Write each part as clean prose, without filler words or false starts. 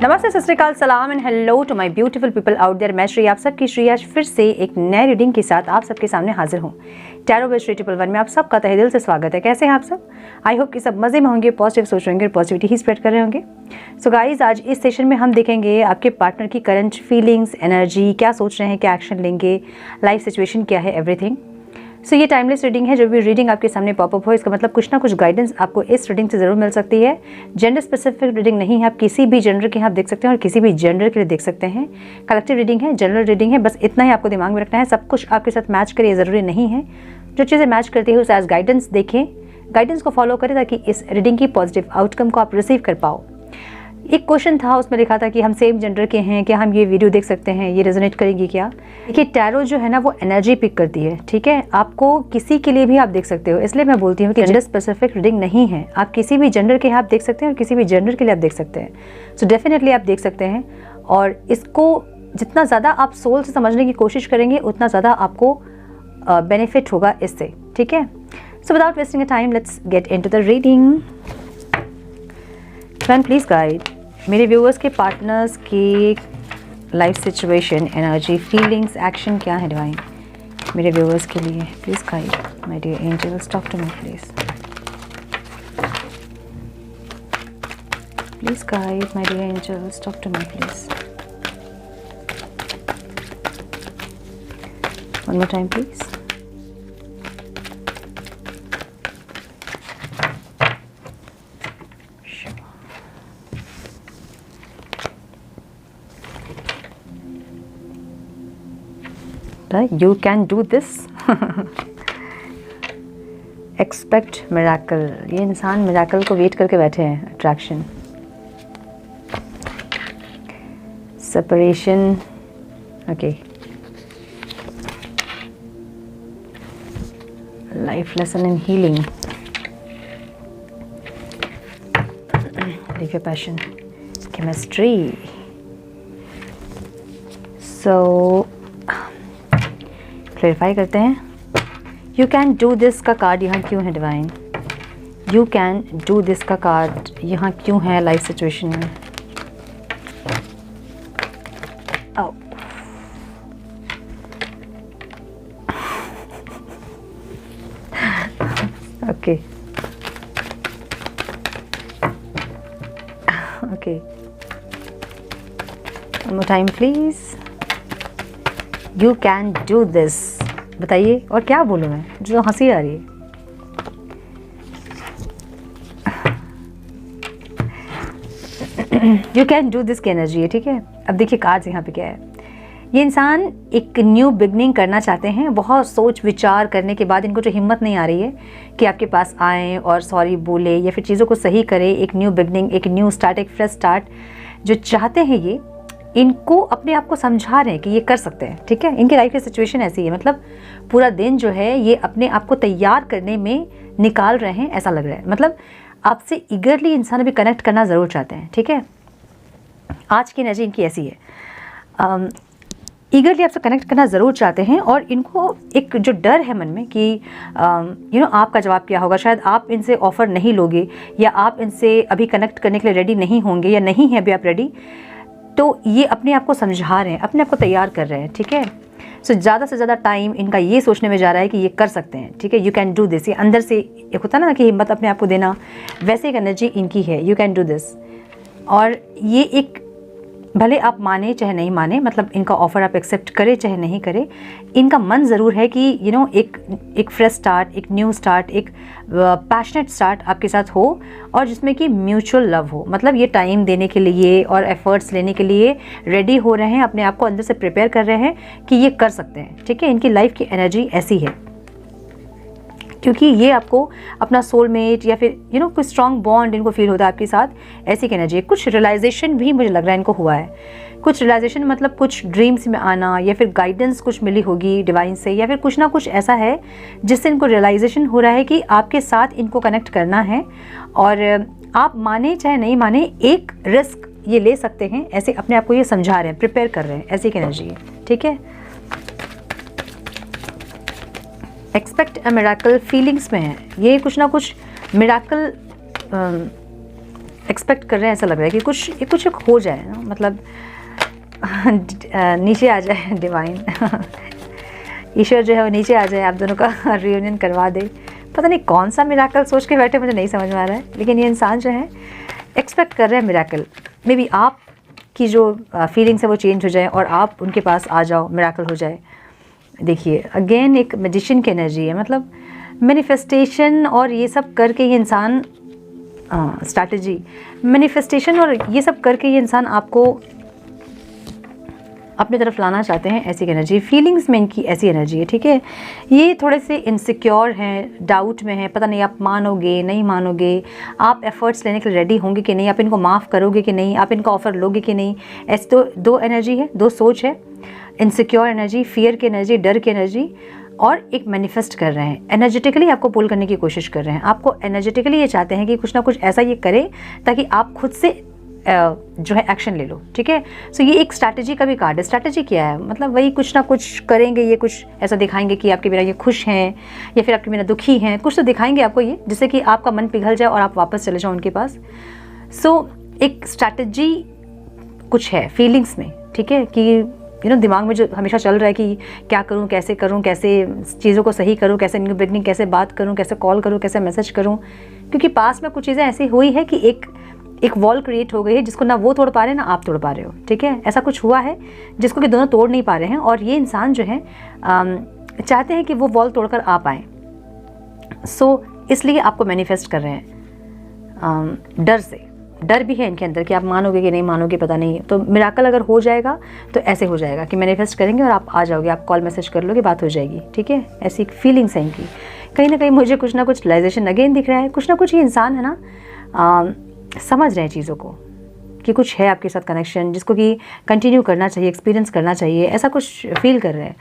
नमस्ते, सत श्री अकाल, सलाम and hello to my beautiful people out there. मैं श्रेया, आप सबकी श्रेया फिर से एक नए रीडिंग के साथ आप सबके सामने हाजिर हूँ। टैरो विद श्री 111 में आप सबका तहे दिल से स्वागत है। कैसे हैं आप सब? आई होप कि सब मजे में होंगे, पॉजिटिव सोच रहे होंगे और पॉजिटिविटी ही स्प्रेड कर रहे होंगे। सो गाइज, आज इस सेशन में हम देखेंगे आपके पार्टनर की करंट फीलिंग्स, एनर्जी, क्या सोच रहे हैं, क्या एक्शन लेंगे, लाइफ सिचुएशन क्या है, एवरीथिंग। सो ये टाइमलेस रीडिंग है। जब भी रीडिंग आपके सामने पॉपअप हो, इसका मतलब कुछ ना कुछ गाइडेंस आपको इस रीडिंग से ज़रूर मिल सकती है। जेंडर स्पेसिफिक रीडिंग नहीं है, आप किसी भी जेंडर के यहाँ देख सकते हैं और किसी भी जेंडर के लिए देख सकते हैं। कलेक्टिव रीडिंग है, जनरल रीडिंग है, बस इतना ही आपको दिमाग में रखना है। सब कुछ आपके साथ मैच करे ये ज़रूरी नहीं है। जो चीज़ें मैच करती है उसे एज गाइडेंस देखें, गाइडेंस को फॉलो करें ताकि इस रीडिंग की पॉजिटिव आउटकम को आप रिसीव कर पाओ। एक क्वेश्चन था, उसमें लिखा था कि हम सेम जेंडर के हैं, क्या हम ये वीडियो देख सकते हैं, ये रेजोनेट करेगी क्या? देखिए, टैरो जो है ना वो एनर्जी पिक करती है, ठीक है। आपको किसी के लिए भी आप देख सकते हो, इसलिए मैं बोलती हूँ कि जेंडर स्पेसिफिक रीडिंग नहीं है। आप किसी भी जेंडर के आप देख सकते हैं और किसी भी जेंडर के लिए आप देख सकते हैं। सो डेफिनेटली आप देख सकते हैं, और इसको जितना ज़्यादा आप सोल से समझने की कोशिश करेंगे उतना ज़्यादा आपको बेनिफिट होगा इससे, ठीक है। So without wasting a time, let's get into the reading. Please guide मेरे व्यूअर्स के पार्टनर्स की life situation, energy, feelings, action क्या है डिवाइन मेरे व्यूअर्स के लिए। Please guide my dear angels, talk to me please. Please guide my dear angels, talk to me please. One more time please. You can do this. Expect miracle. ये इंसान miracle को wait करके बैठे हैं। Attraction, separation, okay, life lesson in healing, live your passion, chemistry. So clarify करते हैं। You can do this का card यहाँ क्यों है divine? You can do this का कार्ड यहाँ क्यों है लाइफ सिचुएशन में? Okay okay, one more time please. You can do this, बताइए और क्या बोलूँ मैं, जो हंसी आ रही है। यू कैन डू दिस की एनर्जी है, ठीक है। अब देखिए कार्ड्स यहाँ पे क्या है। ये इंसान एक न्यू बिगनिंग करना चाहते हैं। बहुत सोच विचार करने के बाद इनको जो हिम्मत नहीं आ रही है कि आपके पास आएँ और सॉरी बोले या फिर चीज़ों को सही करे। एक न्यू बिगनिंग, एक न्यू स्टार्ट, एक फ्रेश स्टार्ट जो चाहते हैं, ये इनको अपने आप को समझा रहे हैं कि ये कर सकते हैं, ठीक है। इनकी लाइफ की सिचुएशन ऐसी है, मतलब पूरा दिन जो है ये अपने आप को तैयार करने में निकाल रहे हैं, ऐसा लग रहा है। मतलब आपसे ईगरली इंसान अभी कनेक्ट करना ज़रूर चाहते हैं, ठीक है। आज की एनर्जी इनकी ऐसी है, ईगरली आपसे कनेक्ट करना ज़रूर चाहते हैं। और इनको एक जो डर है मन में कि आपका जवाब क्या होगा, शायद आप इनसे ऑफ़र नहीं लोगे या आप इनसे अभी कनेक्ट करने के लिए रेडी नहीं होंगे या नहीं है अभी आप रेडी। तो ये अपने आप को समझा रहे हैं, अपने आप को तैयार कर रहे हैं, ठीक है। सो ज़्यादा से ज़्यादा टाइम इनका ये सोचने में जा रहा है कि ये कर सकते हैं, ठीक है। यू कैन डू दिस, ये अंदर से एक होता ना कि हिम्मत अपने आप को देना, वैसे एक एनर्जी इनकी है। यू कैन डू दिस, और ये एक, भले आप माने चाहे नहीं माने, मतलब इनका ऑफ़र आप एक्सेप्ट करें चाहे नहीं करें, इनका मन ज़रूर है कि एक फ्रेश स्टार्ट, एक न्यू स्टार्ट, एक पैशनेट स्टार्ट आपके साथ हो, और जिसमें कि म्यूचुअल लव हो। मतलब ये टाइम देने के लिए और एफर्ट्स लेने के लिए रेडी हो रहे हैं, अपने आप को अंदर से प्रिपेयर कर रहे हैं कि ये कर सकते हैं, ठीक है। इनकी लाइफ की एनर्जी ऐसी है, क्योंकि ये आपको अपना सोलमेट या फिर कोई स्ट्रॉन्ग बॉन्ड इनको फील होता है आपके साथ, ऐसी की एनर्जी है। कुछ रियलाइजेशन भी मुझे लग रहा है इनको हुआ है। कुछ रियलाइजेशन मतलब कुछ ड्रीम्स में आना या फिर गाइडेंस कुछ मिली होगी डिवाइन से, या फिर कुछ ना कुछ ऐसा है जिससे इनको रियलाइजेशन हो रहा है कि आपके साथ इनको कनेक्ट करना है। और आप माने चाहे नहीं माने, एक रिस्क ये ले सकते हैं, ऐसे अपने आप को ये समझा रहे हैं, प्रिपेयर कर रहे हैं, ऐसी की एनर्जी है, ठीक है। एक्सपेक्ट अ मिराकल फीलिंग्स में है, ये कुछ ना कुछ मिराकल एक्सपेक्ट कर रहे हैं, ऐसा लग रहा है कि कुछ एक हो जाए ना, मतलब नीचे आ जाए डिवाइन ईश्वर जो है वो नीचे आ जाए, आप दोनों का रियूनियन करवा दे। पता नहीं कौन सा मिराकल सोच के बैठे, मुझे नहीं समझ में आ रहा है, लेकिन ये इंसान जो है एक्सपेक्ट कर रहे हैं मिराकल। मे बी आप की जो फीलिंग्स है वो चेंज हो जाए और आप उनके पास आ जाओ, मिराकल हो जाए। देखिए अगेन एक मैजिशियन की एनर्जी है, मतलब मैनिफेस्टेशन और ये सब करके ये इंसान स्ट्रैटेजी, मैनिफेस्टेशन और ये सब करके ये इंसान आपको अपनी तरफ लाना चाहते हैं, ऐसी एनर्जी। फीलिंग्स में इनकी ऐसी एनर्जी है, ठीक है। ये थोड़े से इनसिक्योर हैं, डाउट में हैं, पता नहीं आप मानोगे नहीं मानोगे, आप एफर्ट्स लेने के लिए रेडी होंगे कि नहीं, आप इनको माफ़ करोगे कि नहीं, आप इनका ऑफ़र लोगे कि नहीं। ऐसी तो दो एनर्जी है, दो सोच है, इनसिक्योर एनर्जी, फियर की एनर्जी, डर की एनर्जी, और एक मैनिफेस्ट कर रहे हैं, एनर्जेटिकली आपको पुल करने की कोशिश कर रहे हैं। आपको एनर्जेटिकली ये चाहते हैं कि कुछ ना कुछ ऐसा ये करे ताकि आप खुद से जो है एक्शन ले लो, ठीक है। सो ये एक स्ट्रैटेजी का भी कार्ड है। स्ट्रैटेजी क्या है, मतलब वही कुछ ना कुछ करेंगे, ये कुछ ऐसा दिखाएंगे कि आपके बिना ये खुश हैं या फिर आपके बिना दुखी हैं, कुछ तो दिखाएंगे आपको ये, जिससे कि आपका मन पिघल जाए और आप वापस चले जाओ उनके पास। सो एक स्ट्रैटेजी कुछ है फीलिंग्स में, ठीक है, कि दिमाग में जो हमेशा चल रहा है कि क्या करूं, कैसे चीज़ों को सही करूं, कैसे न्यू बिगनिंग, कैसे बात करूं, कैसे कॉल करूं, कैसे मैसेज करूं। क्योंकि पास में कुछ चीज़ें ऐसी हुई है कि एक वॉल क्रिएट हो गई है जिसको ना वो तोड़ पा रहे हैं ना आप तोड़ पा रहे हो, ठीक है। ऐसा कुछ हुआ है जिसको कि दोनों तोड़ नहीं पा रहे हैं, और ये इंसान जो है चाहते हैं कि वो वॉल तोड़कर आ पाएँ। सो इसलिए आपको मैनिफेस्ट कर रहे हैं डर से। डर भी है इनके अंदर कि आप मानोगे कि नहीं मानोगे पता नहीं। तो मिराकल अगर हो जाएगा तो ऐसे हो जाएगा कि मैनिफेस्ट करेंगे और आप आ जाओगे, आप कॉल मैसेज कर लोगे, बात हो जाएगी, ठीक है। ऐसी फीलिंग्स हैं इनकी। कहीं ना कहीं मुझे कुछ ना कुछ रियलाइजेशन अगेन दिख रहा है, कुछ ना कुछ ये इंसान है ना समझ रहे हैं चीज़ों को कि कुछ है आपके साथ कनेक्शन जिसको कि कंटिन्यू करना चाहिए, एक्सपीरियंस करना चाहिए, ऐसा कुछ फील कर रहे हैं।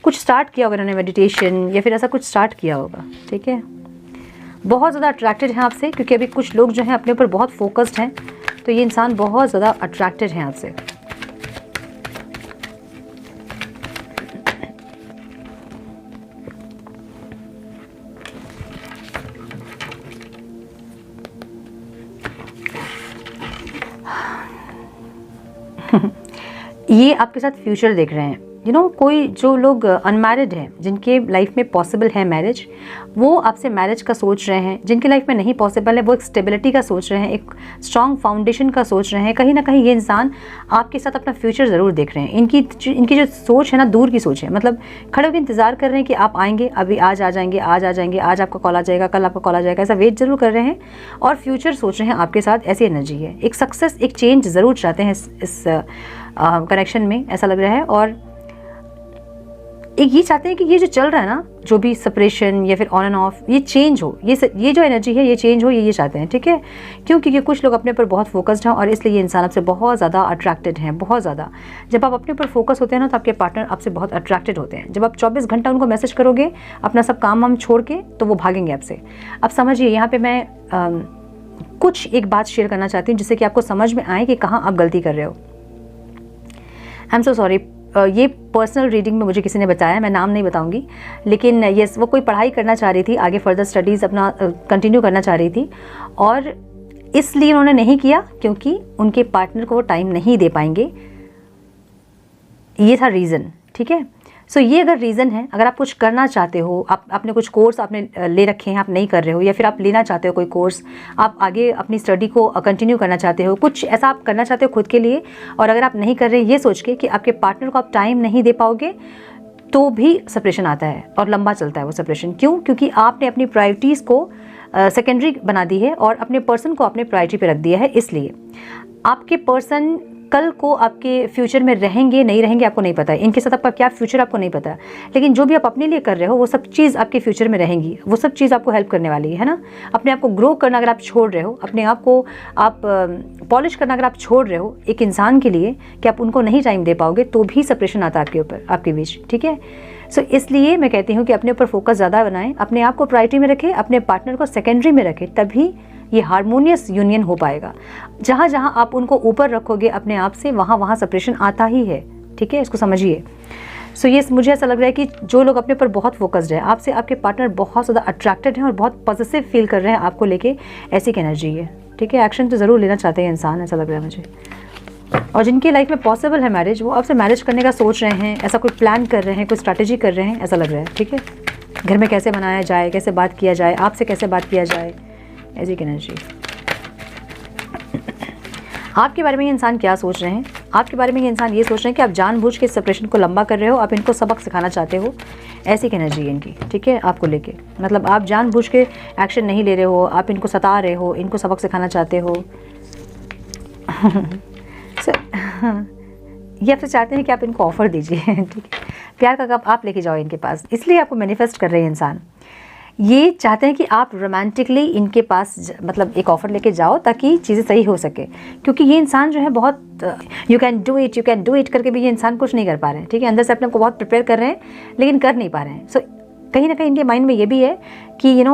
कुछ स्टार्ट किया होगा इन्होंने मेडिटेशन या फिर ऐसा कुछ स्टार्ट किया होगा, ठीक है। बहुत ज़्यादा अट्रैक्टेड हैं आपसे, क्योंकि अभी कुछ लोग जो हैं अपने ऊपर बहुत फोकस्ड हैं, तो ये इंसान बहुत ज़्यादा अट्रैक्टेड हैं आपसे। ये आपके साथ फ्यूचर देख रहे हैं। कोई जो लोग अनमैरिड हैं, जिनके लाइफ में पॉसिबल है मैरिज, वो आपसे मैरिज का सोच रहे हैं। जिनके लाइफ में नहीं पॉसिबल है वो एक स्टेबिलिटी का सोच रहे हैं, एक स्ट्रॉन्ग फाउंडेशन का सोच रहे हैं। कहीं ना कहीं ये इंसान आपके साथ अपना फ्यूचर ज़रूर देख रहे हैं। इनकी जो सोच है ना, दूर की सोच है, मतलब खड़े होकर इंतज़ार कर रहे हैं कि आप आएंगे, अभी आज आ जाएंगे, आज आपका कॉल आ जाएगा, कल आपका कॉल आ जाएगा, ऐसा वेट ज़रूर कर रहे हैं और फ्यूचर सोच रहे हैं आपके साथ। ऐसी एनर्जी है। एक सक्सेस, एक चेंज ज़रूर चाहते हैं इस कनेक्शन में, ऐसा लग रहा है। और एक ये चाहते हैं कि ये जो चल रहा है ना, जो भी सेपरेशन या फिर ऑन एंड ऑफ, ये चेंज हो, ये जो एनर्जी है ये चेंज हो, ये चाहते हैं, ठीक है। क्योंकि कुछ लोग अपने ऊपर बहुत फोकस्ड हैं और इसलिए ये इंसान आपसे बहुत ज़्यादा अट्रैक्टेड हैं, बहुत ज़्यादा। जब आप अपने ऊपर फोकस होते हैं ना, तो आपके पार्टनर आपसे बहुत अट्रैक्टेड होते हैं। जब आप 24 घंटा उनको मैसेज करोगे अपना सब काम वाम छोड़ के, तो वो भागेंगे आपसे। अब समझिए, यहाँ पर मैं कुछ एक बात शेयर करना चाहती हूँ जिससे कि आपको समझ में आए कि कहाँ आप गलती कर रहे हो। आई एम सो सॉरी, ये पर्सनल रीडिंग में मुझे किसी ने बताया, मैं नाम नहीं बताऊंगी, लेकिन यस, वो कोई पढ़ाई करना चाह रही थी, आगे फर्दर स्टडीज़ अपना कंटिन्यू करना चाह रही थी, और इसलिए उन्होंने नहीं किया क्योंकि उनके पार्टनर को वो टाइम नहीं दे पाएंगे। ये था रीज़न, ठीक है। सो ये अगर रीज़न है, अगर आप कुछ करना चाहते हो, आपने कुछ कोर्स आपने ले रखे हैं, आप नहीं कर रहे हो, या फिर आप लेना चाहते हो कोई कोर्स, आप आगे अपनी स्टडी को कंटिन्यू करना चाहते हो, कुछ ऐसा आप करना चाहते हो खुद के लिए, और अगर आप नहीं कर रहे ये सोच के कि आपके पार्टनर को आप टाइम नहीं दे पाओगे, तो भी सेपरेशन आता है और लंबा चलता है वो सेपरेशन। क्यों? क्योंकि आपने अपनी प्रायोरिटीज़ को सेकेंडरी बना दी है और अपने पर्सन को अपने प्रायोरिटी पे रख दिया है। इसलिए आपके पर्सन कल को आपके फ्यूचर में रहेंगे नहीं रहेंगे आपको नहीं पता है, इनके साथ आपका क्या फ्यूचर आपको नहीं पता है, लेकिन जो भी आप अपने लिए कर रहे हो वो सब चीज़ आपके फ्यूचर में रहेंगी, वो सब चीज़ आपको हेल्प करने वाली है ना। अपने आप को ग्रो करना अगर आप छोड़ रहे हो, अपने आप को आप पॉलिश करना अगर आप छोड़ रहे हो एक इंसान के लिए कि आप उनको नहीं टाइम दे पाओगे, तो भी सेपरेशन आता है आपके ऊपर, आपके बीच, ठीक है। सो इसलिए मैं कहती हूँ कि अपने ऊपर फोकस ज़्यादा बनाएं, अपने आप को प्रायोरिटी में रखें, अपने पार्टनर को सेकेंडरी में रखें, तभी ये हार्मोनियस यूनियन हो पाएगा। जहाँ जहाँ आप उनको ऊपर रखोगे अपने आप से, वहाँ वहाँ सेपरेशन आता ही है, ठीक है, इसको समझिए। सो ये मुझे ऐसा लग रहा है कि जो लोग अपने ऊपर बहुत फोकस्ड है, आपसे आपके पार्टनर बहुत ज़्यादा अट्रैक्टेड हैं और बहुत पॉजिटिव फील कर रहे हैं आपको लेके, ऐसी एक एनर्जी है। ठीक है, एक्शन तो ज़रूर लेना चाहते हैं इंसान, ऐसा लग रहा है मुझे। और जिनकी लाइफ में पॉसिबल है मैरिज, वो आपसे मैरिज करने का सोच रहे हैं, ऐसा कोई प्लान कर रहे हैं, कोई स्ट्रैटेजी कर रहे हैं, ऐसा लग रहा है। ठीक है, घर में कैसे बनाया जाए, कैसे बात किया जाए, आपसे कैसे बात किया जाए, ऐसी एनर्जी। आपके बारे में ये इंसान क्या सोच रहे हैं? आपके बारे में ये इंसान ये सोच रहे हैं कि आप जानबूझ के सेपरेशन को लंबा कर रहे हो, आप इनको सबक सिखाना चाहते हो, ऐसी एनर्जी है इनकी। ठीक है, आपको लेके, मतलब आप जानबूझ के एक्शन नहीं ले रहे हो, आप इनको सता रहे हो, इनको सबक सिखाना चाहते हो। ये आपसे चाहते हैं कि आप इनको ऑफर दीजिए। ठीक है, प्यार का कप आप लेके जाओ इनके पास, इसलिए आपको मैनिफेस्ट कर रहे हैं इंसान। ये चाहते हैं कि आप रोमांटिकली इनके पास मतलब एक ऑफ़र लेके जाओ ताकि चीज़ें सही हो सके, क्योंकि ये इंसान जो है बहुत यू कैन डू इट करके भी ये इंसान कुछ नहीं कर पा रहे हैं। ठीक है, अंदर से अपने को बहुत प्रिपेयर कर रहे हैं लेकिन कर नहीं पा रहे हैं। सो कहीं ना कहीं इनके माइंड में ये भी है कि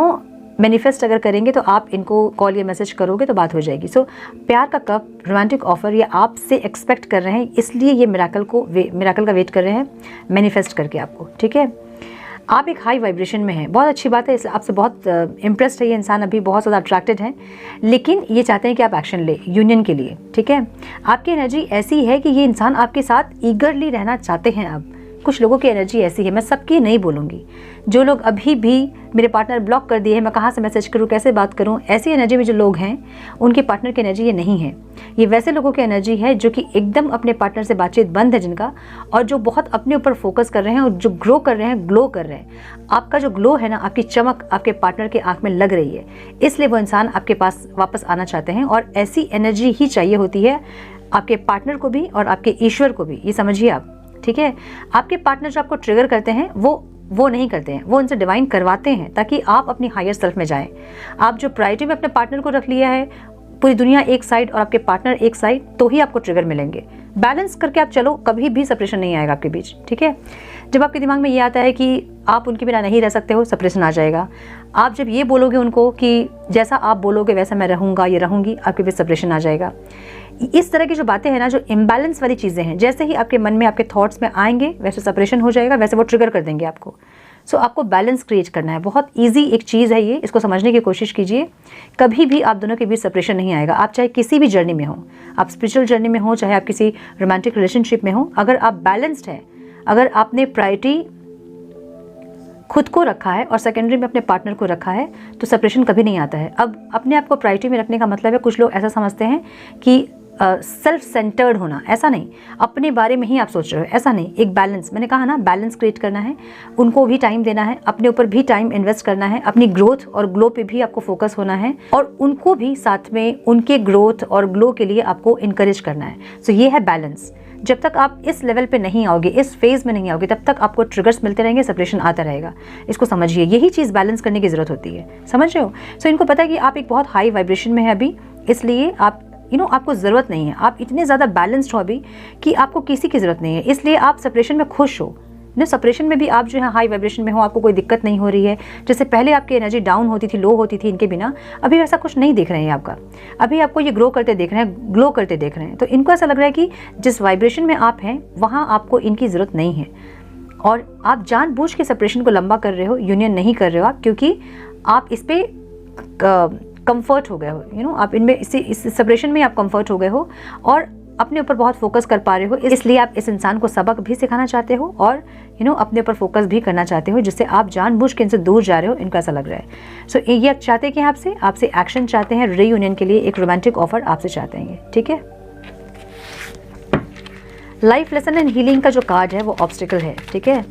मैनिफेस्ट अगर करेंगे तो आप इनको कॉल या मैसेज करोगे तो बात हो जाएगी। सो प्यार का कप, रोमांटिक ऑफर ये आपसे एक्सपेक्ट कर रहे हैं, इसलिए ये मिराकल का वेट कर रहे हैं मैनिफेस्ट करके आपको। ठीक है, आप एक हाई वाइब्रेशन में हैं, बहुत अच्छी बात है, इसलिए आपसे बहुत इम्प्रेस्ड है ये इंसान, अभी बहुत ज़्यादा अट्रैक्टेड है, लेकिन ये चाहते हैं कि आप एक्शन ले यूनियन के लिए। ठीक है, आपकी एनर्जी ऐसी है कि ये इंसान आपके साथ ईगरली रहना चाहते हैं। अब कुछ लोगों की एनर्जी ऐसी है, मैं सबकी नहीं बोलूँगी, जो लोग अभी भी मेरे पार्टनर ब्लॉक कर दिए हैं, मैं कहाँ से मैसेज करूँ, कैसे बात करूँ, ऐसी एनर्जी में जो लोग हैं उनके पार्टनर की एनर्जी ये नहीं है। ये वैसे लोगों की एनर्जी है जो कि एकदम अपने पार्टनर से बातचीत बंद है जिनका, और जो बहुत अपने ऊपर फोकस कर रहे हैं और जो ग्रो कर रहे हैं, ग्लो कर रहे हैं। आपका जो ग्लो है ना, आपकी चमक आपके पार्टनर के आँख में लग रही है, इसलिए वो इंसान आपके पास वापस आना चाहते हैं। और ऐसी एनर्जी ही चाहिए होती है आपके पार्टनर को भी और आपके ईश्वर को भी, ये समझिए आप। ठीक है, आपके पार्टनर जो आपको ट्रिगर करते हैं वो नहीं करते हैं, वो उनसे डिवाइन करवाते हैं ताकि आप अपनी हायर सेल्फ में जाएं। आप जो प्रायोरिटी में अपने पार्टनर को रख लिया है, पूरी दुनिया एक साइड और आपके पार्टनर एक साइड, तो ही आपको ट्रिगर मिलेंगे। बैलेंस करके आप चलो, कभी भी सेपरेशन नहीं आएगा आपके बीच। ठीक है, जब आपके दिमाग में ये आता है कि आप उनके बिना नहीं रह सकते हो, सेपरेशन आ जाएगा। आप जब ये बोलोगे उनको कि जैसा आप बोलोगे वैसा मैं रहूँगा या रहूँगी, आपके बीच सेपरेशन आ जाएगा। इस तरह की जो बातें हैं ना, जो इम्बैलेंस वाली चीज़ें हैं, जैसे ही आपके मन में आपके थॉट्स में आएंगे वैसे सेपरेशन हो जाएगा, वैसे वो ट्रिगर कर देंगे आपको। सो आपको बैलेंस क्रिएट करना है, बहुत इजी एक चीज़ है ये, इसको समझने की कोशिश कीजिए। कभी भी आप दोनों के बीच सेपरेशन नहीं आएगा। आप चाहे किसी भी जर्नी में हो, आप स्पिरिचुअल जर्नी में हो, चाहे आप किसी रोमांटिक रिलेशनशिप में हो, अगर आप बैलेंस्ड हैं, अगर आपने प्रायोरिटी खुद को रखा है और सेकेंडरी में अपने पार्टनर को रखा है, तो सेपरेशन कभी नहीं आता है। अब अपने आप को प्रायोरिटी में रखने का मतलब है, कुछ लोग ऐसा समझते हैं कि सेल्फ सेंटर्ड होना, ऐसा नहीं, अपने बारे में ही आप सोच रहे हो, ऐसा नहीं। एक बैलेंस, मैंने कहा ना, बैलेंस क्रिएट करना है, उनको भी टाइम देना है, अपने ऊपर भी टाइम इन्वेस्ट करना है, अपनी ग्रोथ और ग्लो पे भी आपको फोकस होना है, और उनको भी साथ में उनके ग्रोथ और ग्लो के लिए आपको इनकरेज करना है। सो ये है बैलेंस। जब तक आप इस लेवल पे नहीं आओगे, इस फेज में नहीं आओगे, तब तक आपको ट्रिगर्स मिलते रहेंगे, सेपरेशन आता रहेगा। इसको समझिए, यही चीज़ बैलेंस करने की ज़रूरत होती है, समझ रहे हो। सो इनको पता है कि आप एक बहुत हाई वाइब्रेशन में है अभी, इसलिए आप आपको ज़रूरत नहीं है, आप इतने ज़्यादा बैलेंस्ड हो अभी कि आपको किसी की ज़रूरत नहीं है, इसलिए आप सेपरेशन में खुश हो। सेपरेशन में भी आप जो है हाई वाइब्रेशन में हो, आपको कोई दिक्कत नहीं हो रही है। जैसे पहले आपकी एनर्जी डाउन होती थी, लो होती थी इनके बिना, अभी वैसा कुछ नहीं देख रहे हैं आपका। अभी आपको ये ग्रो करते देख रहे हैं, ग्लो करते देख रहे हैं। तो इनको ऐसा लग रहा है कि जिस वाइब्रेशन में आप हैं वहाँ आपको इनकी ज़रूरत नहीं है, और आप जानबूझ के सेपरेशन को लंबा कर रहे हो, यूनियन नहीं कर रहे हो आप, क्योंकि आप इस पर कंफर्ट हो गए हो। आप इनमें इस सेपरेशन में आप कंफर्ट हो गए हो और अपने ऊपर बहुत फोकस कर पा रहे हो, इसलिए आप इस इंसान को सबक भी सिखाना चाहते हो और अपने ऊपर फोकस भी करना चाहते हो, जिससे आप जानबूझ के इनसे दूर जा रहे हो, इनको ऐसा लग रहा है। सो ये चाहते हैं कि आपसे एक्शन चाहते हैं, रीयूनियन के लिए एक रोमांटिक ऑफर आपसे चाहते हैं। ठीक है, लाइफ लेसन एंड हीलिंग का जो कार्ड है वो ऑब्स्टिकल है। ठीक है,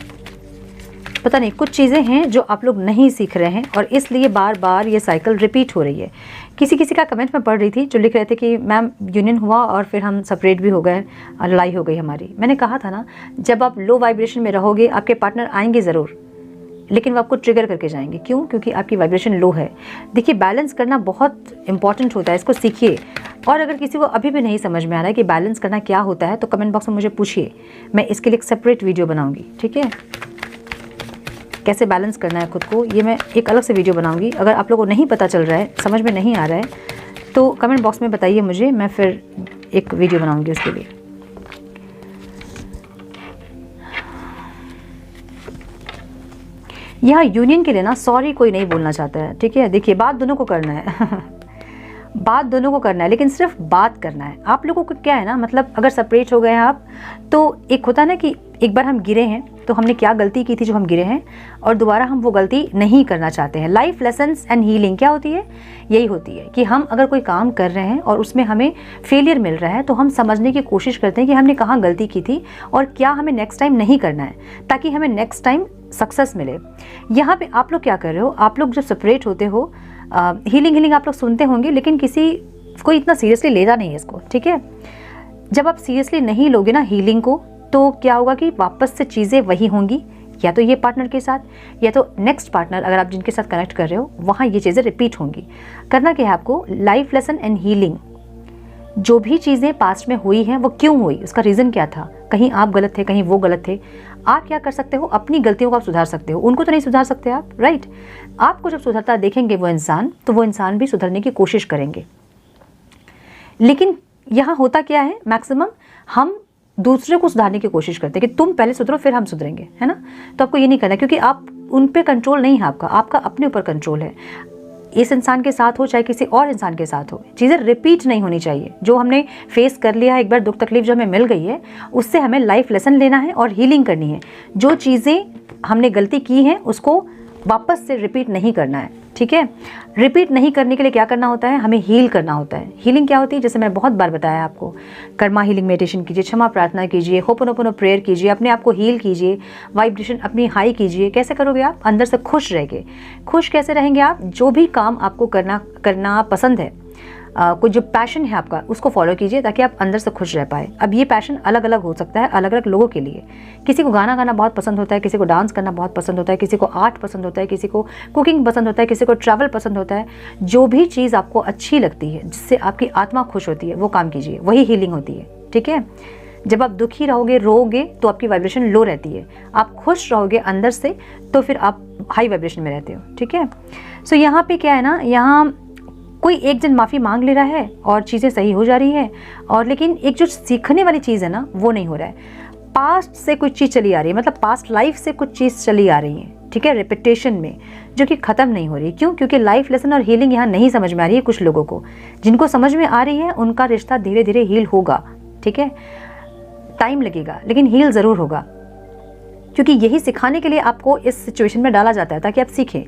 पता नहीं कुछ चीज़ें हैं जो आप लोग नहीं सीख रहे हैं और इसलिए बार बार ये साइकिल रिपीट हो रही है। किसी का कमेंट में पढ़ रही थी जो लिख रहे थे कि मैम यूनियन हुआ और फिर हम सेपरेट भी हो गए, लड़ाई हो गई हमारी। मैंने कहा था ना, जब आप लो वाइब्रेशन में रहोगे आपके पार्टनर आएंगे ज़रूर, लेकिन वो आपको ट्रिगर करके जाएंगे। क्यों? क्योंकि आपकी वाइब्रेशन लो है। देखिए, बैलेंस करना बहुत इंपॉर्टेंट होता है, इसको सीखिए। और अगर किसी को अभी भी नहीं समझ में आ रहा है कि बैलेंस करना क्या होता है, तो कमेंट बॉक्स में मुझे पूछिए, मैं इसके लिए एक सेपरेट वीडियो बनाऊँगी। ठीक है, कैसे बैलेंस करना है खुद को, ये मैं एक अलग से वीडियो बनाऊंगी। अगर आप लोगों को नहीं पता चल रहा है, समझ में नहीं आ रहा है, तो कमेंट बॉक्स में बताइए मुझे, मैं फिर एक वीडियो बनाऊंगी उसके लिए। यहाँ यूनियन के लिए ना सॉरी कोई नहीं बोलना चाहता है। ठीक है, देखिए बात दोनों को करना है। बात दोनों को करना है, लेकिन सिर्फ बात करना है। आप लोगों को क्या है ना, मतलब अगर सेपरेट हो गए हैं आप, तो एक होता है ना कि एक बार हम गिरे हैं तो हमने क्या गलती की थी जो हम गिरे हैं, और दोबारा हम वो गलती नहीं करना चाहते हैं। लाइफ लेसन्स एंड हीलिंग क्या होती है? यही होती है कि हम अगर कोई काम कर रहे हैं और उसमें हमें फेलियर मिल रहा है, तो हम समझने की कोशिश करते हैं कि हमने कहाँ गलती की थी और क्या हमें नेक्स्ट टाइम नहीं करना है, ताकि हमें नेक्स्ट टाइम सक्सेस मिले। यहाँ पे आप लोग क्या कर रहे हो, आप लोग जब सेपरेट होते हो, हीलिंग आप लोग सुनते होंगे, लेकिन कोई इतना सीरियसली लेता नहीं है इसको, ठीक है। जब आप सीरियसली नहीं लोगे ना हीलिंग को, तो क्या होगा कि वापस से चीज़ें वही होंगी, या तो ये पार्टनर के साथ, या तो नेक्स्ट पार्टनर अगर आप जिनके साथ कनेक्ट कर रहे हो, वहाँ ये चीज़ें रिपीट होंगी। करना क्या है आपको, लाइफ लेसन एंड हीलिंग, जो भी चीज़ें पास्ट में हुई हैं वो क्यों हुई, उसका रीज़न क्या था, कहीं आप गलत थे, कहीं वो गलत थे। आप क्या कर सकते हो, अपनी गलतियों को आप सुधार सकते हो, उनको तो नहीं सुधार सकते आप, राइट। आपको जब सुधरता देखेंगे वो इंसान, तो वो इंसान भी सुधरने की कोशिश करेंगे। लेकिन यहाँ होता क्या है, मैक्सिमम हम दूसरे को सुधारने की कोशिश करते हैं कि तुम पहले सुधरो फिर हम सुधरेंगे, है ना। तो आपको ये नहीं करना, क्योंकि आप उन पे कंट्रोल नहीं है आपका अपने ऊपर कंट्रोल है। इस इंसान के साथ हो चाहे किसी और इंसान के साथ हो, चीज़ें रिपीट नहीं होनी चाहिए। जो हमने फेस कर लिया है एक बार, दुख तकलीफ जो हमें मिल गई है, उससे हमें लाइफ लेसन लेना है और हीलिंग करनी है। जो चीज़ें हमने गलती की हैं उसको वापस से रिपीट नहीं करना है, ठीक है। रिपीट नहीं करने के लिए क्या करना होता है, हमें हील करना होता है। हीलिंग क्या होती है, जैसे मैंने बहुत बार बताया आपको, कर्मा हीलिंग मेडिटेशन कीजिए, क्षमा प्रार्थना कीजिए, होपोनोपोनो प्रेयर कीजिए, अपने आप को हील कीजिए, वाइब्रेशन अपनी हाई कीजिए। कैसे करोगे आप, अंदर से खुश रहेंगे। खुश कैसे रहेंगे आप, जो भी काम आपको करना पसंद है, कोई जो पैशन है आपका, उसको फॉलो कीजिए, ताकि आप अंदर से खुश रह पाए। अब ये पैशन अलग अलग हो सकता है अलग अलग लोगों के लिए। किसी को गाना गाना बहुत पसंद होता है, किसी को डांस करना बहुत पसंद होता है, किसी को आर्ट पसंद होता है, किसी को कुकिंग पसंद होता है, किसी को ट्रैवल पसंद होता है। जो भी चीज़ आपको अच्छी लगती है, जिससे आपकी आत्मा खुश होती है, वो काम कीजिए, वही हीलिंग होती है, ठीक है। जब आप दुखी रहोगे, रोओगे, तो आपकी वाइब्रेशन लो रहती है। आप खुश रहोगे अंदर से, तो फिर आप हाई वाइब्रेशन में रहते हो, ठीक है। सो यहाँ पे क्या है ना, यहाँ कोई एक जन माफ़ी मांग ले रहा है और चीज़ें सही हो जा रही है, और लेकिन एक जो सीखने वाली चीज़ है ना, वो नहीं हो रहा है। पास्ट से कुछ चीज़ चली आ रही है, मतलब पास्ट लाइफ से कुछ चीज़ चली आ रही है, ठीक है, रिपीटेशन में, जो कि ख़त्म नहीं हो रही। क्यों? क्योंकि लाइफ लेसन और हीलिंग यहाँ नहीं समझ में आ रही है कुछ लोगों को। जिनको समझ में आ रही है, उनका रिश्ता धीरे धीरे हील होगा, ठीक है। टाइम लगेगा, लेकिन हील ज़रूर होगा, क्योंकि यही सिखाने के लिए आपको इस सिचुएशन में डाला जाता है, ताकि आप सीखें।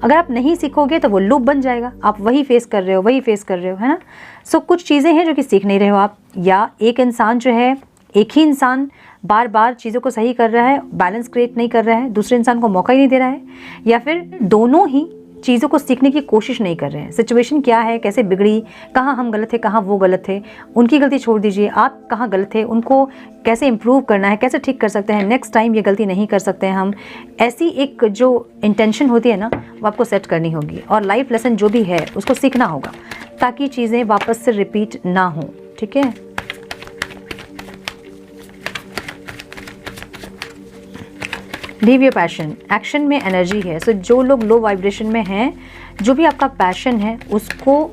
अगर आप नहीं सीखोगे तो वो लूप बन जाएगा, आप वही फेस कर रहे हो, है ना। सो कुछ चीज़ें हैं जो कि सीख नहीं रहे हो आप, या एक इंसान जो है, एक ही इंसान बार बार चीज़ों को सही कर रहा है, बैलेंस क्रिएट नहीं कर रहा है, दूसरे इंसान को मौका ही नहीं दे रहा है, या फिर दोनों ही चीज़ों को सीखने की कोशिश नहीं कर रहे हैं। सिचुएशन क्या है, कैसे बिगड़ी, कहाँ हम गलत थे, कहाँ वो गलत थे, उनकी गलती छोड़ दीजिए, आप कहाँ गलत थे, उनको कैसे इम्प्रूव करना है, कैसे ठीक कर सकते हैं, नेक्स्ट टाइम ये गलती नहीं कर सकते हैं हम। ऐसी एक जो इंटेंशन होती है ना, वो आपको सेट करनी होगी, और लाइफ लेसन जो भी है उसको सीखना होगा, ताकि चीज़ें वापस से रिपीट ना हों, ठीक है। लीव योर पैशन, एक्शन में एनर्जी है। सो जो लोग लो वाइब्रेशन में हैं, जो भी आपका पैशन है, उसको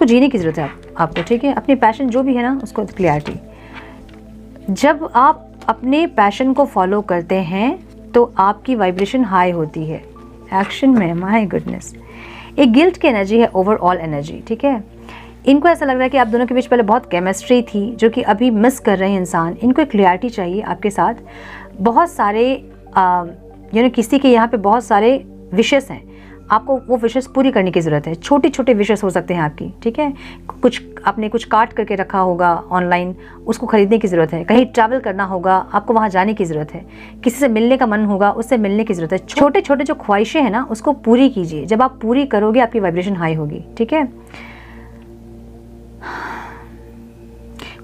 जीने की ज़रूरत है आपको, ठीक है। अपने पैशन जो भी है ना, उसको क्लियरिटी। जब आप अपने पैशन को फॉलो करते हैं, तो आपकी वाइब्रेशन हाई होती है। एक्शन में, माय गुडनेस, एक गिल्ट की एनर्जी है, ओवरऑल एनर्जी, ठीक है। इनको ऐसा लग रहा है कि आप दोनों के बीच पहले बहुत केमिस्ट्री थी, जो कि अभी मिस कर रहे हैं इंसान। इनको एक क्लियरिटी चाहिए आपके साथ। बहुत सारे किसी के यहाँ पे बहुत सारे विशेस हैं, आपको वो विशेस पूरी करने की ज़रूरत है। छोटे छोटे विशेस हो सकते हैं आपकी, ठीक है। कुछ आपने कुछ काट करके रखा होगा ऑनलाइन, उसको ख़रीदने की ज़रूरत है। कहीं ट्रैवल करना होगा, आपको वहाँ जाने की ज़रूरत है। किसी से मिलने का मन होगा, उससे मिलने की ज़रूरत है। छोटे छोटे जो ख्वाहिशें हैं ना, उसको पूरी कीजिए। जब आप पूरी करोगे, आपकी वाइब्रेशन हाई होगी, ठीक है।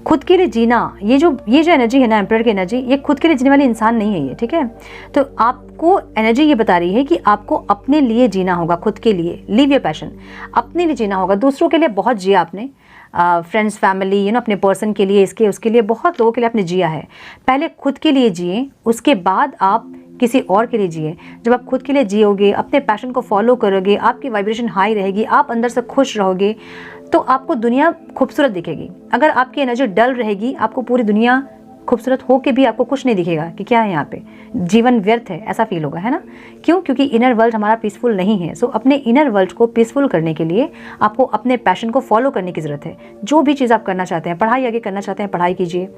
खुद के लिए जीना, ये जो एनर्जी है ना, एम्परर की एनर्जी, ये खुद के लिए जीने वाली इंसान नहीं है ये, ठीक है। तो आपको एनर्जी ये बता रही है कि आपको अपने लिए जीना होगा, खुद के लिए। लीव योर पैशन, अपने लिए जीना होगा। दूसरों के लिए बहुत जिया आपने, फ्रेंड्स, फैमिली, अपने पर्सन के लिए, इसके उसके लिए, बहुत लोगों के लिए आपने जिया है। पहले खुद के लिए जिए, उसके बाद आप किसी और के लिए जिए। जब आप खुद के लिए जियोगे, अपने पैशन को फॉलो करोगे, आपकी वाइब्रेशन हाई रहेगी, आप अंदर से खुश रहोगे, तो आपको दुनिया खूबसूरत दिखेगी। अगर आपकी एनर्जी डल रहेगी, आपको पूरी दुनिया खूबसूरत हो के भी आपको कुछ नहीं दिखेगा कि क्या है यहाँ पे, जीवन व्यर्थ है, ऐसा फील होगा, है ना। क्यों? क्योंकि इनर वर्ल्ड हमारा पीसफुल नहीं है। सो अपने इनर वर्ल्ड को पीसफुल करने के लिए आपको अपने पैशन को फॉलो करने की ज़रूरत है। जो भी चीज़ आप करना चाहते हैं, पढ़ाई आगे करना चाहते हैं, पढ़ाई कीजिए,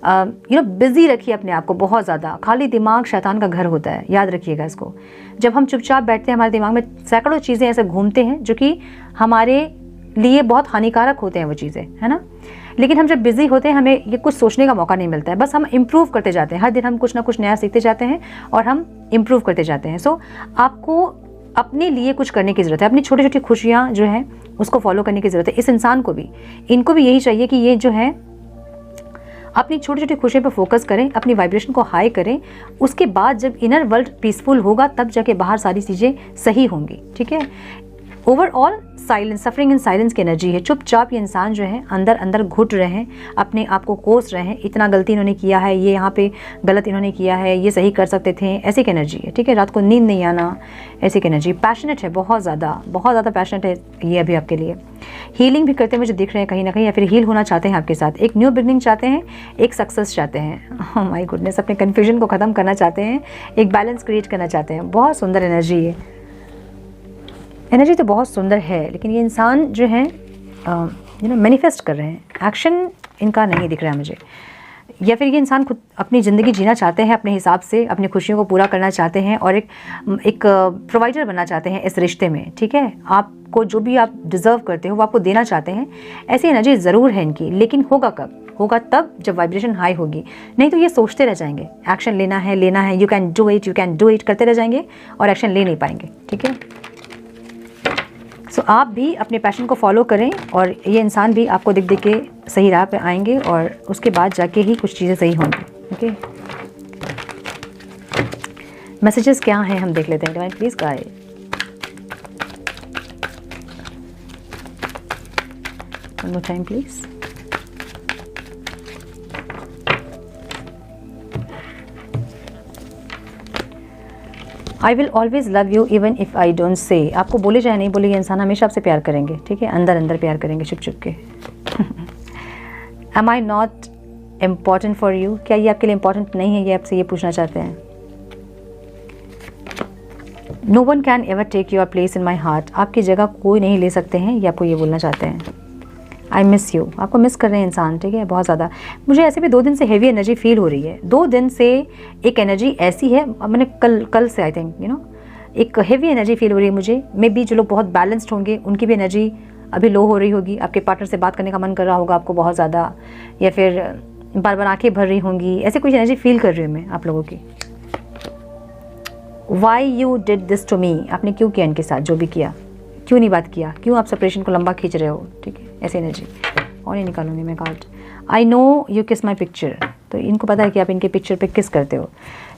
बिज़ी रखिए अपने आप को बहुत ज़्यादा। खाली दिमाग शैतान का घर होता है, याद रखिएगा इसको। जब हम चुपचाप बैठते हैं, हमारे दिमाग में सैकड़ों चीज़ें ऐसे घूमते हैं जो कि हमारे लिए बहुत हानिकारक होते हैं वो चीज़ें, है ना। लेकिन हम जब बिज़ी होते हैं, हमें ये कुछ सोचने का मौका नहीं मिलता है, बस हम इम्प्रूव करते जाते हैं। हर दिन हम कुछ ना कुछ नया सीखते जाते हैं और हम इम्प्रूव करते जाते हैं। सो आपको अपने लिए कुछ करने की ज़रूरत है। अपनी छोटी छोटी खुशियाँ जो हैं उसको फॉलो करने की ज़रूरत है। इस इंसान को भी, इनको भी यही चाहिए कि ये जो है अपनी छोटी छोटी खुशियों पर फोकस करें, अपनी वाइब्रेशन को हाई करें। उसके बाद जब इनर वर्ल्ड पीसफुल होगा तब जाके बाहर सारी चीज़ें सही होंगी, ठीक है। Overall silence, suffering in silence की एनर्जी है। चुपचाप ये इंसान जो है अंदर अंदर घुट रहे हैं, अपने आप को कोस रहे हैं, इतना गलती इन्होंने किया है, ये यहाँ पे गलत इन्होंने किया है, ये सही कर सकते थे, ऐसी की एनर्जी है, ठीक है। रात को नींद नहीं आना, ऐसी की एनर्जी। पैशनेट है, बहुत ज़्यादा पैशनेट है ये अभी आपके लिए। हीलिंग भी करते मुझे दिख रहे हैं कहीं ना कहीं, या फिर हील होना चाहते हैं आपके साथ। एक न्यू बिगनिंग चाहते हैं, एक सक्सेस चाहते हैं, ओह माय गुडनेस, अपने कन्फ्यूजन को ख़त्म करना चाहते हैं, एक बैलेंस क्रिएट करना चाहते हैं। बहुत सुंदर एनर्जी है, एनर्जी तो बहुत सुंदर है। लेकिन ये इंसान जो है मैनिफेस्ट कर रहे हैं, एक्शन इनका नहीं दिख रहा है मुझे। या फिर ये इंसान खुद अपनी ज़िंदगी जीना चाहते हैं अपने हिसाब से, अपनी खुशियों को पूरा करना चाहते हैं और एक प्रोवाइडर बनना चाहते हैं इस रिश्ते में, ठीक है। आपको जो भी आप डिज़र्व करते हो वो आपको देना चाहते हैं। ऐसी एनर्जी ज़रूर है इनकी, लेकिन होगा कब? होगा तब जब वाइब्रेशन हाई होगी। नहीं तो ये सोचते रह जाएंगे, एक्शन लेना है, यू कैन डू इट करते रह जाएंगे और एक्शन ले नहीं पाएंगे, ठीक है। सो आप भी अपने पैशन को फॉलो करें और ये इंसान भी आपको दिख के सही राह पे आएंगे और उसके बाद जाके ही कुछ चीज़ें सही होंगी, ओके। मैसेजेस क्या हैं हम देख लेते हैं। Divine please guide. One more time please. I will always love you even if I don't say. आपको बोले चाहे नहीं बोले, ये इंसान हमेशा आपसे प्यार करेंगे, ठीक है। अंदर अंदर प्यार करेंगे, छुप छुप के। Am I not important for you. क्या ये आपके लिए इम्पॉर्टेंट नहीं है, ये आपसे ये पूछना चाहते हैं। No one can ever take your place in my heart. आपकी जगह कोई नहीं ले सकते हैं, ये आपको ये बोलना चाहते हैं। I miss you. आपको मिस कर रहे हैं इंसान, ठीक है, बहुत ज़्यादा। मुझे ऐसे भी 2 दिन से हेवी एनर्जी फील हो रही है। 2 दिन से एक एनर्जी ऐसी है, मैंने कल से आई थिंक एक हेवी एनर्जी फील हो रही है मुझे। मे बी जो लोग बहुत बैलेंस्ड होंगे उनकी भी एनर्जी अभी लो हो रही होगी। आपके पार्टनर से बात करने का मन कर रहा होगा आपको बहुत ज़्यादा, या फिर बार बार आंखें भर रही होंगी, ऐसे कुछ एनर्जी फील कर रही हूँ मैं आप लोगों की। Why you did this to me. आपने क्यों किया इनके साथ, जो भी किया, क्यों नहीं बात किया, क्यों आप सेपरेशन को लंबा खींच रहे हो, ठीक है, ऐसी एनर्जी। और नहीं निकालूंगी मैं कार्ड। आई नो यू किस माई पिक्चर। तो इनको पता है कि आप इनके पिक्चर पे किस करते हो।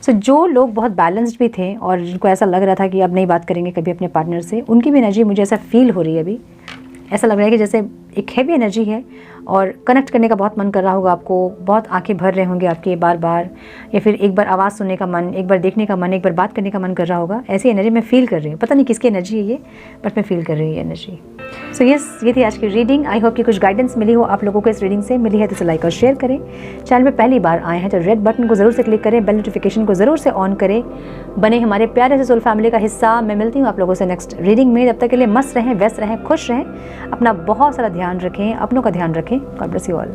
सो जो लोग बहुत बैलेंस्ड भी थे और जिनको ऐसा लग रहा था कि अब नहीं बात करेंगे कभी अपने पार्टनर से, उनकी भी एनर्जी मुझे ऐसा फील हो रही है अभी। ऐसा लग रहा है कि जैसे एक हैवी एनर्जी है और कनेक्ट करने का बहुत मन कर रहा होगा आपको, बहुत आंखें भर रहे होंगे आपके बार बार, या फिर एक बार आवाज़ सुनने का मन, एक बार देखने का मन, एक बार बात करने का मन कर रहा होगा। ऐसी एनर्जी मैं फील कर रही हूँ, पता नहीं किसकी एनर्जी है ये, बट मैं फील कर रही हूँ ये एनर्जी। सो यस, ये थी आज की रीडिंग। आई होप कि कुछ गाइडेंस मिली हो आप लोगों को इस रीडिंग से। मिली है तो इसे लाइक और शेयर करें। चैनल में पहली बार आए हैं तो रेड बटन को ज़रूर से क्लिक करें, बेल नोटिफिकेशन को ज़रूर से ऑन करें, बने हमारे प्यारे से सोल फैमिली का हिस्सा। मैं मिलती हूँ आप लोगों से नेक्स्ट रीडिंग में। तब तक के लिए मस्त रहें, व्यस्त रहें, खुश रहें, अपना बहुत सारा ध्यान रखें, अपनों का ध्यान रखें। God bless you all.